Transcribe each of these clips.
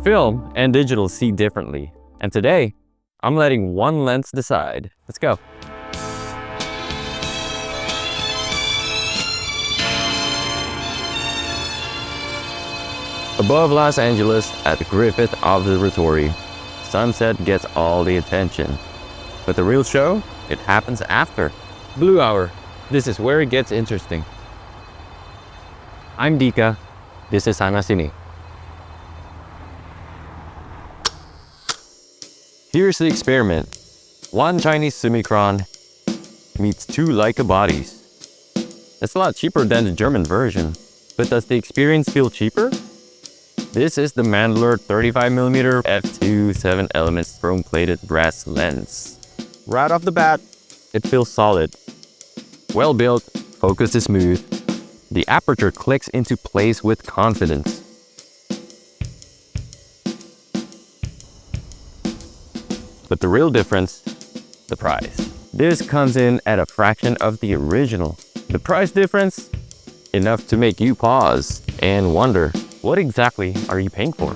Film and digital see differently, and today, I'm letting one lens decide. Let's go. Above Los Angeles at the Griffith Observatory, sunset gets all the attention. But the real show, it happens after. Blue hour. This is where it gets interesting. I'm Dikka. This is Sana Sini. Here's the experiment. One Chinese summicron meets two Leica bodies. It's a lot cheaper than the German version, but does the experience feel cheaper? This is the Mandler 35mm f2 7-element chrome-plated brass lens. Right off the bat, it feels solid. Well built, focus is smooth. The aperture clicks into place with confidence. But the real difference, the price. This comes in at a fraction of the original. The price difference? Enough to make you pause and wonder, what exactly are you paying for?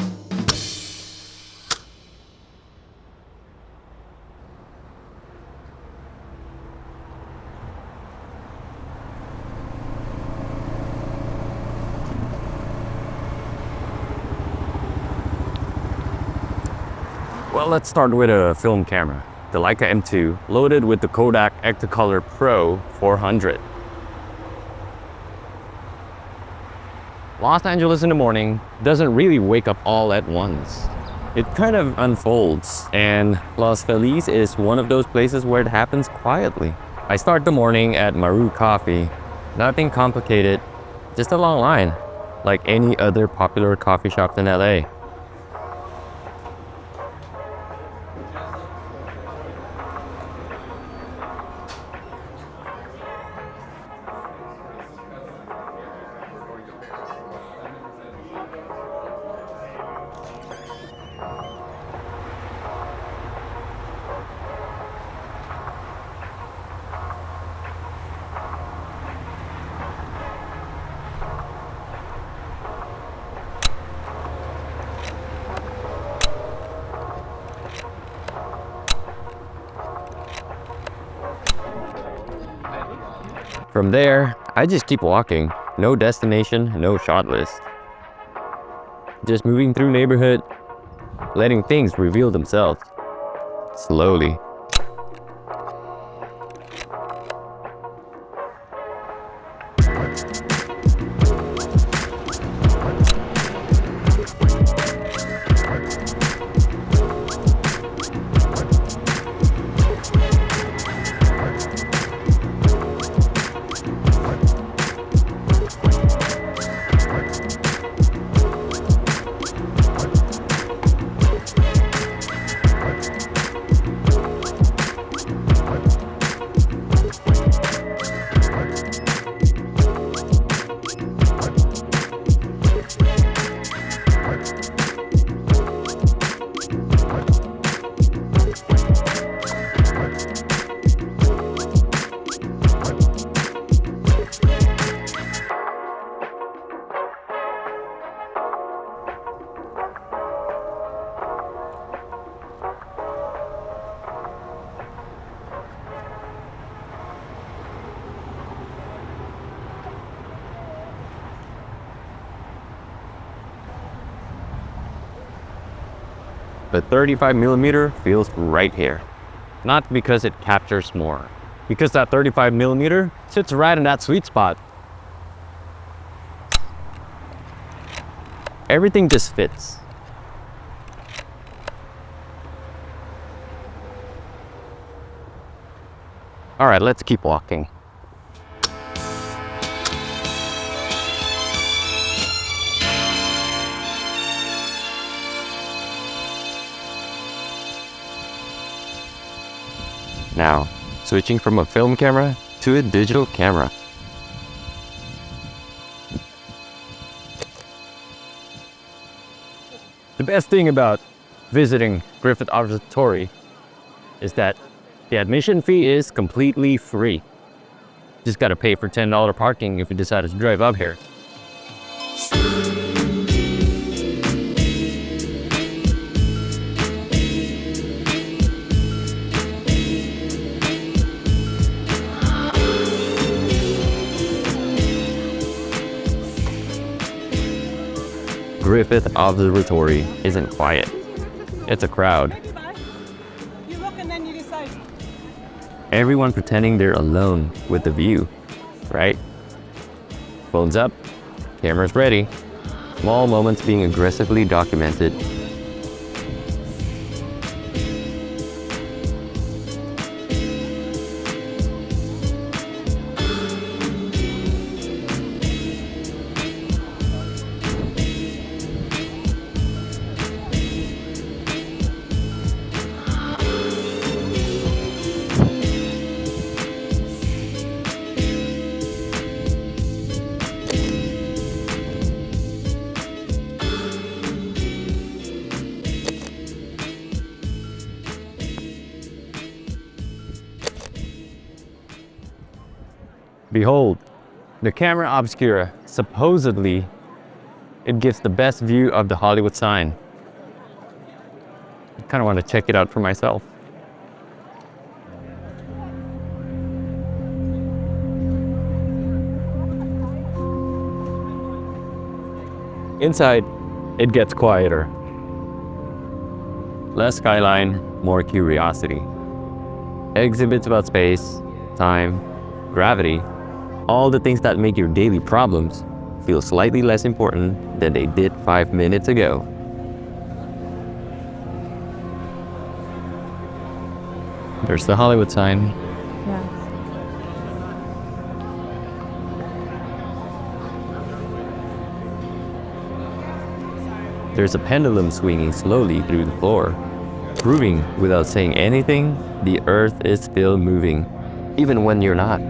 Well, let's start with a film camera, the Leica M2, loaded with the Kodak Ektacolor Pro 400. Los Angeles in the morning doesn't really wake up all at once. It kind of unfolds, and Los Feliz is one of those places where it happens quietly. I start the morning at Maru Coffee. Nothing complicated, just a long line, like any other popular coffee shop in LA. From there, I just keep walking. No destination, no shot list. Just moving through neighborhood, letting things reveal themselves. Slowly. But 35mm feels right here. Not because it captures more, because that 35mm sits right in that sweet spot. Everything just fits. All right, let's keep walking. Now, switching from a film camera to a digital camera. The best thing about visiting Griffith Observatory is that the admission fee is completely free. Just gotta pay for $10 parking if you decide to drive up here. Griffith Observatory isn't quiet. It's a crowd. You look and then you decide. Everyone pretending they're alone with the view, right? Phones up, cameras ready, small moments being aggressively documented. Behold, the camera obscura. Supposedly, it gives the best view of the Hollywood sign. I kind of want to check it out for myself. Inside, it gets quieter. Less skyline, more curiosity. Exhibits about space, time, gravity, all the things that make your daily problems feel slightly less important than they did 5 minutes ago. There's the Hollywood sign. Yeah. There's a pendulum swinging slowly through the floor, proving without saying anything, the earth is still moving, even when you're not.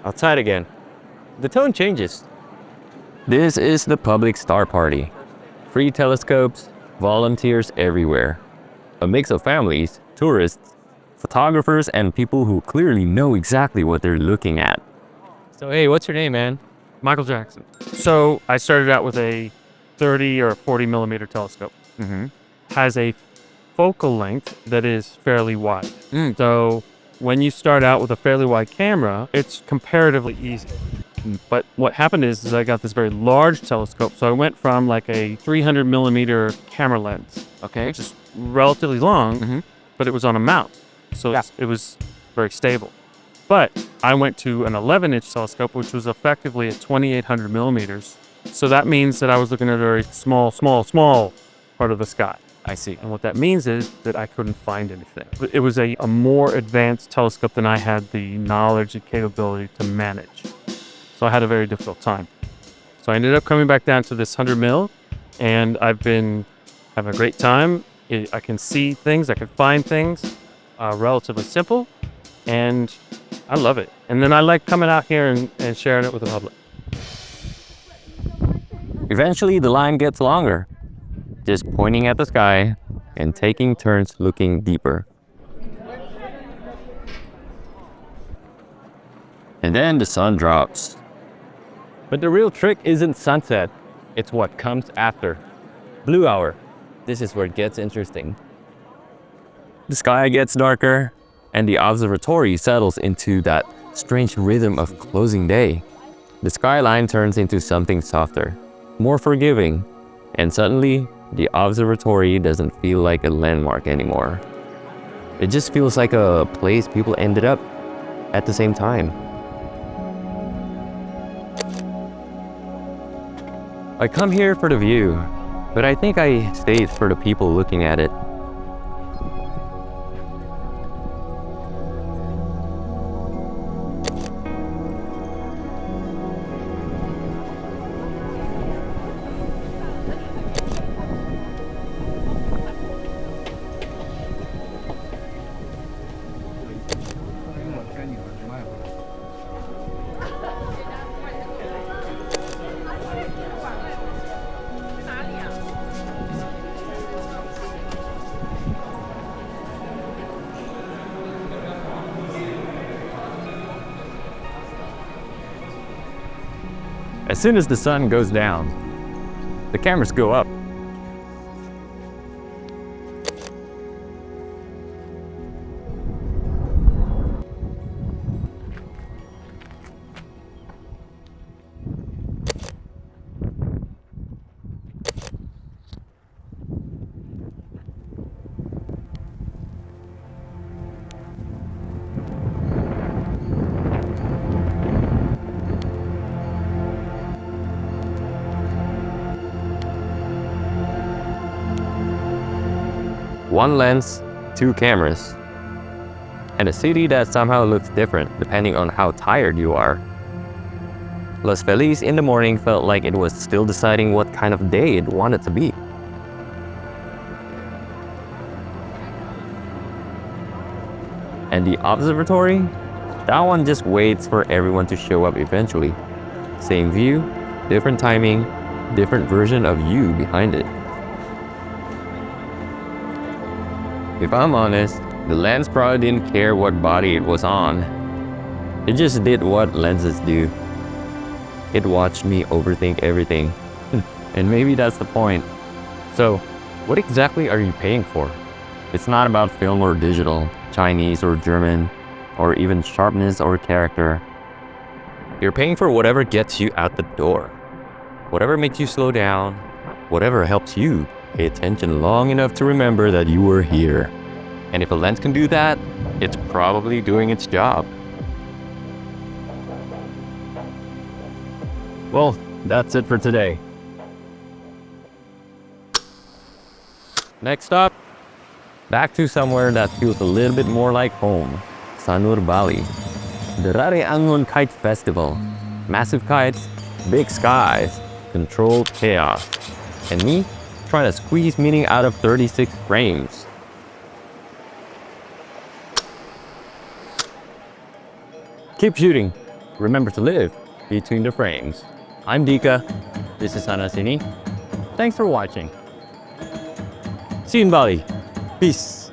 Outside again. The tone changes. This is the public star party. Free telescopes, volunteers everywhere. A mix of families, tourists, photographers, and people who clearly know exactly what they're looking at. So hey, what's your name, man? Michael Jackson. So I started out with a 30 or 40 millimeter telescope. Has a focal length that is fairly wide. So when you start out with a fairly wide camera, it's comparatively easy. But what happened is I got this very large telescope. So I went from like a 300 millimeter camera lens, Okay. which is relatively long, but it was on a mount. So it was very stable. But I went to an 11-inch telescope, which was effectively at 2,800 millimeters. So that means that I was looking at a very small part of the sky. I see. And what that means is that I couldn't find anything. It was a more advanced telescope than I had the knowledge and capability to manage. So I had a very difficult time. So I ended up coming back down to this 100 mil, and I've been having a great time. I can see things, I can find things, relatively simple, and I love it. And then I like coming out here and sharing it with the public. Eventually, the line gets longer, just pointing at the sky and taking turns looking deeper. And then the sun drops. But the real trick isn't sunset, it's what comes after. Blue hour. This is where it gets interesting. The sky gets darker, and the observatory settles into that strange rhythm of closing day. The skyline turns into something softer, more forgiving, and suddenly, the observatory doesn't feel like a landmark anymore. It just feels like a place people ended up at the same time. I come here for the view, but I think I stayed for the people looking at it. As soon as the sun goes down, the cameras go up. One lens, two cameras, and a city that somehow looks different depending on how tired you are. Los Feliz in the morning felt like it was still deciding what kind of day it wanted to be. And the observatory? That one just waits for everyone to show up eventually. Same view, different timing, different version of you behind it. If I'm honest, the lens probably didn't care what body it was on. It just did what lenses do. It watched me overthink everything. And maybe that's the point. So, what exactly are you paying for? It's not about film or digital, Chinese or German, or even sharpness or character. You're paying for whatever gets you out the door. Whatever makes you slow down, whatever helps you pay attention long enough to remember that you were here. And if a lens can do that, it's probably doing its job. Well, that's it for today. Next up, back to somewhere that feels a little bit more like home, Sanur, Bali. The Rare Angon Kite Festival. Massive kites, big skies, controlled chaos. And me, trying to squeeze meaning out of 36 frames. Keep shooting. Remember to live between the frames. I'm Dikka. This is Sana Sini. Thanks for watching. See you in Bali. Peace.